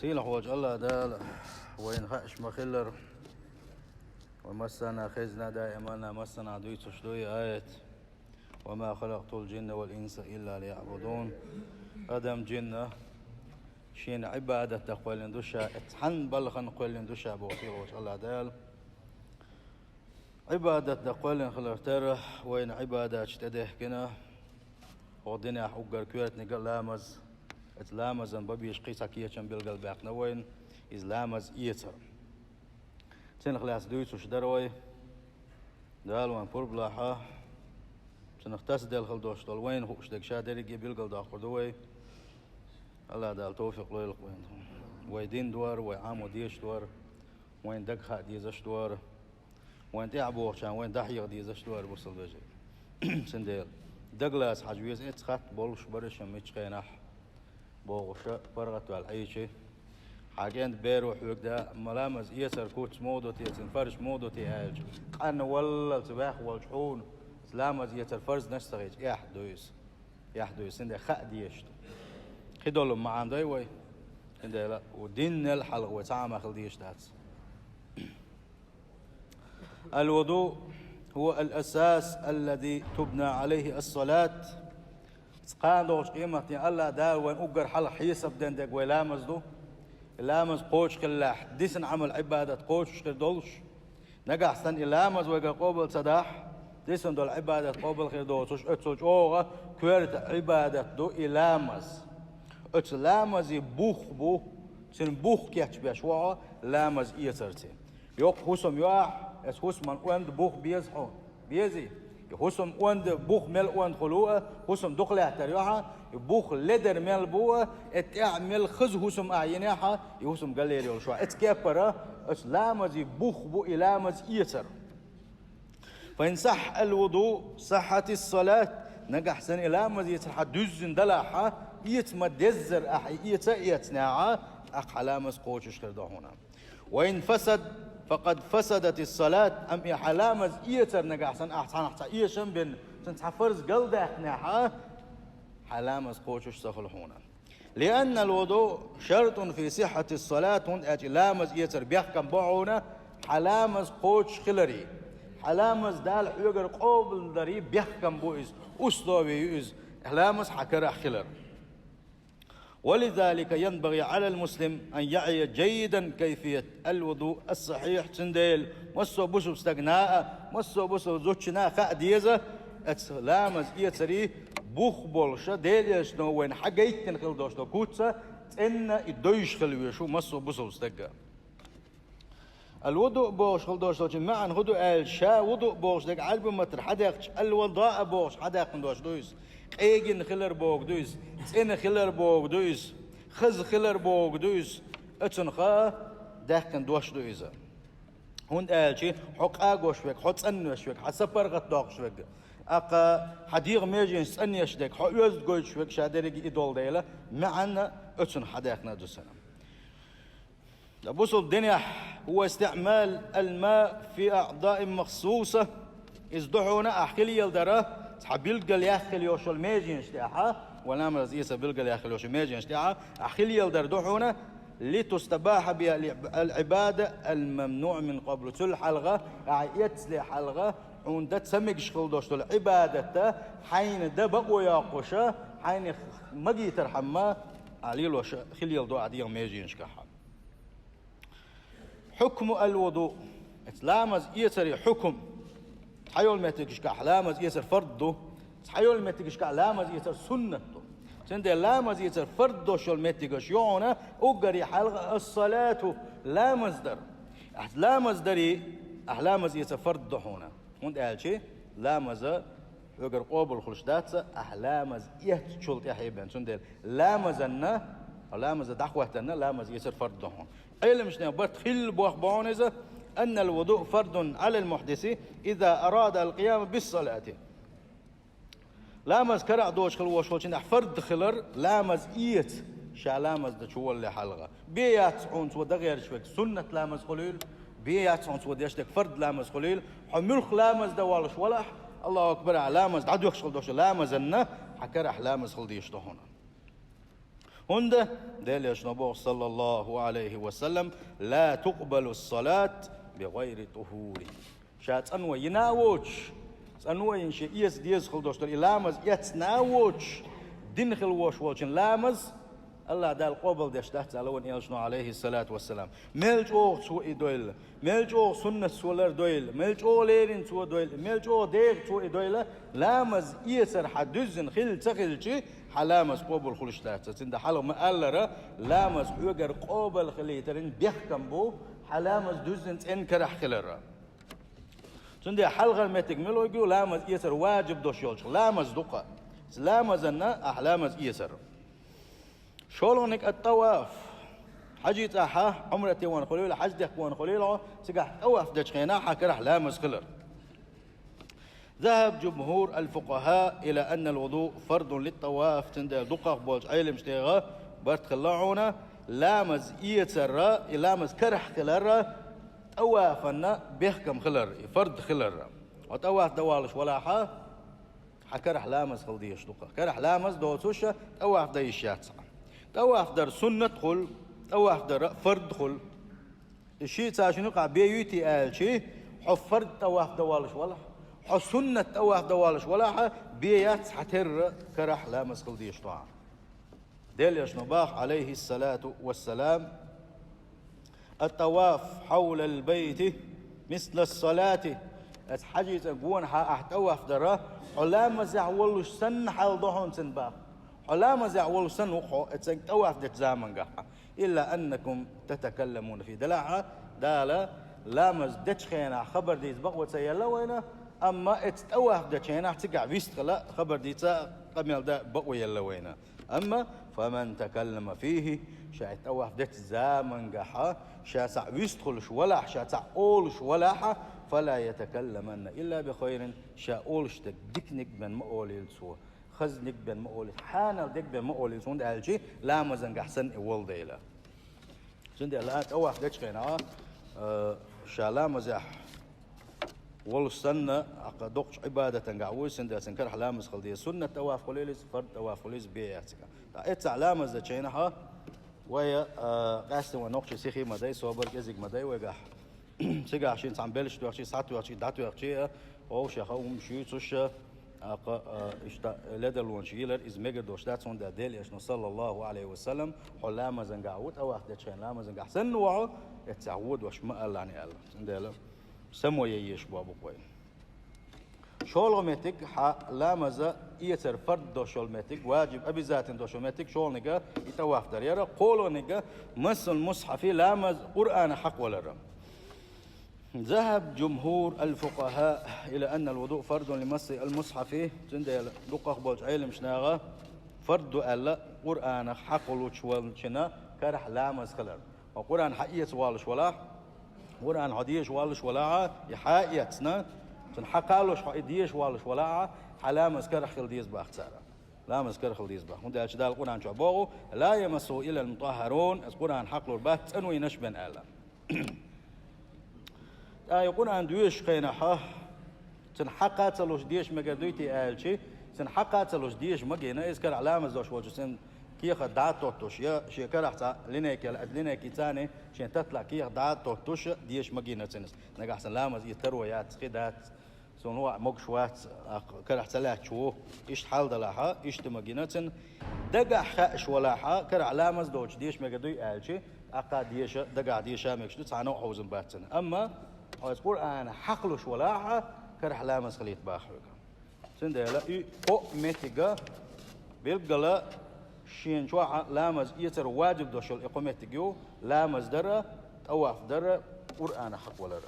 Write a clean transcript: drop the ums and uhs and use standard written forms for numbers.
سيلح وجه الله دال وين خاش مخلر ومسنا خزنا دائما مسنا عدويت شدوي آية وما خلقت الجن والإنس إلا ليعبدون أدم جنة شين عبادة تقوى دوشا اتحن بلخن قوى دوشا بوصيل وجه الله دال عبادة تقوى خلرتر وين عبادة اشتده كنا ودنا حقر كويت نقل لامز اتلامزن ببيش قيسا كيتشن بالقلب باقنا وين إزلامز إيتر تنخ لاس دويت وش دروي دال وان بوربلاحة تنختص دل خلدوش دل وين هوش دك شادري جي بالقلب داخل دوي الله دال توفيق لويلق وين ويدين دوار وعام ديش دوار وين دق خا ديزش دوار وين تعبو عشان وين دحيق ديزش دوار بوصل بيجي سنديل دقلاس حجويز اتخات بولش برش ميتش خيناح بوغشة فرغت والعيشة حاجين بيرو حوك ده ملامز يسر كوتش مودو تيسن فرش مودو تيهاج أنا والله تباح والشحون سلامز يسر فرز نشتغيج يحدويس إنده خاء ديشتو خدولو معان دايوي إنده لا ودين الحلق وتعامل خل ديشتات الوضوء هو الأساس الذي تبنى عليه الصلاة قاندوش قيمتي الله دار وين أقر حلق حيسب دندق ويلامز دو لامز قوش كلاح ديسن عمل عبادة قوش كردولش نقع سن لامز ويقر قوبل صداح ديسن دول عبادة قوبل خردوش اتسوش اوغا كويرت عبادة دو لامز اتس لامز بوخ بو سن بوخ كيحش بيشوعا لامز ايسرتي يوق حسم يوح اس حسم وند بوخ بيزحون بيزي يحسم وند بوخ مل وند خلوه حسم دخله تريوها بوخ لدر مل بوه اتعمل خز حسم اعينها يحسم قاليري وشو اتكبره اسلامز بوخ بو الامز يسر فان صح الوضوء صحت الصلاه نجح سن الامز يتر دزن دلاحه يتمدزر احي يتناعه اقلامز قوشش كرده هنا وان فسد فقد فسدت الصلاة أم إحلامز إيتر نجحسن أحسن إيشن بن تنتحفرز قلده إحناها حلامز قوشش سخلحونا لأن الوضوء شرط في صحة الصلاة هون أجلامز إيتر بيحكم بعونا حلامز قوش خلري حلامز دال حيقر قوبل دري بيحكم بوئز أسلوبي يؤز حلامز حكر خلر ولذلك ينبغي على المسلم أن يعي جيدا كيفية الوضوء الصحيح تنديل مصو بوسو استغناء مصو بوسو زوجنا خاديزة اتسلامز إيتري بوخ بولشة ديل يشنو وين حقيت نخل دوشتو كوتسا تن الدويش خلويشو مصو بوسو استغناء الوضوء بوش خل دوشتو معا هدو الشا وضوء بوش دك علب متر حداقش الوضاء بوش حداق دوش دويس ايجن خلر بوغ دويس تن خلر بوغ دويس خز خلر بوغ دويس اتن خا داخن دوش دويزا هون الشي حق اغوش وك حط انوش وك حسبر غت دوغش وك اقا حديق ميجن سنيش دك حق يوز غوش وك شادري ايدول ديلا معنا اتن حداقنا دوسنا لبوصل الدنيا هو استعمال الماء في أعضاء مخصوصة إزدحونا أحكي يلدرا تحبيل قل ياخل يوش الميجين اشتاحا ولا مرزيسة بالقل ياخل يوش الميجين اشتاحا أحكي يلدر دحونا لتستباح بها العبادة الممنوع من قبل تل حلغة يتسلي حلغة عند تسمك شغل دوشتو العبادة حين دبق وياقوشا حين مجي ترحمه عليل وش خلي يلدو عديق ميجين شكاحا حكم الوضوء اتلامز يسري حكم تحيول ما تكشك لامز يسر فرضه تحيول ما تكشك لامز يسر سنته سند لامز يسر فرضه شو ما تكش يونا أجري حلقة الصلاة لامز در لامز دري أحلامز يسر فرضه هنا هون قال شيء لامز يقر قبل خلشدات أحلامز يهتشلت يا حبيبان سند لامزنا لامز دعوتنا لامز يسر فرضه هون علم شنو بتخل بوخبونزه أن الوضوء فرض على المحدث إذا أراد القيام بالصلاة لامز كرع دوش خلوش خلشين فرض خلر لامز إيت شالامز دشوا اللي حلقة بيات عنص ودغير شوك سنة لامز خليل بيات عنص وديشتك فرض لامز خليل حمرخ لامز دوالش ولح الله أكبر علامز عدو يخشل دوش لامز النا حكرح لامز خلديش هنا هنده دل يشنبوه صلى الله عليه وسلم لا تقبل الصلاة بغير طهور شات أنوى يناوش أنوى ينشي إيس ديز خلدوش تل إلامز يتناوش دين خلوش والشن لامز الله دال قبل ديش تحت علون إلشنا عليه الصلاة والسلام ملج أوه سوء دويل ملج أوه سنة سولر دويل ملج أوه ليرين سوء دويل ملج أوه دير سوء دويل لامز إيسر حدوزن خل تخلشي حلامز قبل خلش تحت تند حلو ما ألرا لامز حوجر قبل خليترين بيحكم بو حلامز دوزن إنكرح خلرا تند حلقة ما تكملوا يقول لامز إيسر واجب دوش يولش لامز دقة لامز أنا أحلامز إيسر شولونك الطواف حجي تاحا عمرتي وان خليل حج ديك وان خليل سقح طواف دج خيناحا كرح لامز خلر ذهب جمهور الفقهاء إلى أن الوضوء فرض للطواف تندى دقق بولج عيل مشتيغا برت خلاعونا لامز إيتسر لامز كرح خلر طوافنا بيحكم خلر فرض خلر وطواف دوالش ولا حكرح لامز خلديش دقق كرح لامز دوتوشا طواف دايشات طواف در سنة خل طواف در فرد خل الشيء تاشنو قا بيوتي آل شيء فرد طواف دوالش ولا سنة طواف دوالش ولا بيات حتر كرح لا مسخل ديش طعام ديل يشنباخ عليه الصلاة والسلام الطواف حول البيت مثل الصلاة اتحجي تقون طواف در ولا مزعولش سن حال ضحون سنباخ علامة زعول سنوخو اتسنك طواف دك زامن قحا إلا أنكم تتكلمون في دلعها دالا لامز دك خينا خبر ديت بقوة سيلا وينا أما اتطواف دك خينا تقع بيستخلا خبر ديت قميل دا بقوة يلا وينا أما فمن تكلم فيه شا طواف دك زامن قحا شا سع بيستخلش ولا شا سع أولش ولا فلا يتكلمن إلا بخير شا أولش دكنك من مؤولي السوء خزنك بن مؤول حانا دك بن مؤول سوند الجي لا مزن احسن اول ديلا سوند لا توح دك خينا شالا مزح ول سنه اقدوش عباده قعوي سند سنكر حلامز خلدي سنه تواف قليلس فرد تواف قليلس بياتك ات علامه زچينها ويا قاست ونقش سيخي مداي صوبر كزيك مداي وقح سيغا شين تعمبلش دوشي ساعتو وشي داتو وشي او شخوم شي تش اشتا لدى الونشيلر إز ميجر دوشتات سون داديل يشنو صلى الله عليه وسلم حلامة زنقعود أو أخذت شين لامة زنقع سنوعه اتعود وش ما قال عني قال سندلا سمو ييش بابو كوين شغل ميتك لامة ز يتر فرد دوشول ميتك واجب أبي ذات دوشول ميتك شغل نجا يتواف دريرة قولوا نجا مس المصحف لامة قرآن حق ولا رم ذهب جمهور الفقهاء إلى أن الوضوء فرض لمس المصحف تند لقاق بولج عيل مشناغا فرض ألا قرآن حق لوشنا كرح لامز خلر وقرآن حقية والش ولا قرآن حديش والش ولا يحايتنا تنحقالوش حديش والش ولا حلامز كرح خلديز باختارا لامز كرح خلديز باخ وده أجدال القرآن شعبوه لا يمسه إلا المطهرون القرآن حق للبات تنوي نشبن ألا يقول عن دويش قينحة تنحقا تلوش ديش مقدويتي آلشي تنحقا تلوش ديش مقينا إذكر علامة زوش وجسين كيخ دعات توتوش يا شيكر حتى لينيكي تاني شين تطلع كيخ دعات توتوش ديش مقينا تنس نقع سلامة يترويات خدات سنوع مقشوات كرح تلاح شو إيش حال دلاحة إيش تمقينا تن دقع خاش ولاحة كر علامة زوش ديش مقدوي آلشي أقا ديش دقع ديشا مكشتو تعنو حوزن باتن أما أذكر أنا حقلش ولاها كرح لامس خليت باخرك سندلا أو متجا بالجلا شين شوا لامس يتر واجب دوشل إقامتجو لامس درة طواف درة قرآن حق ولا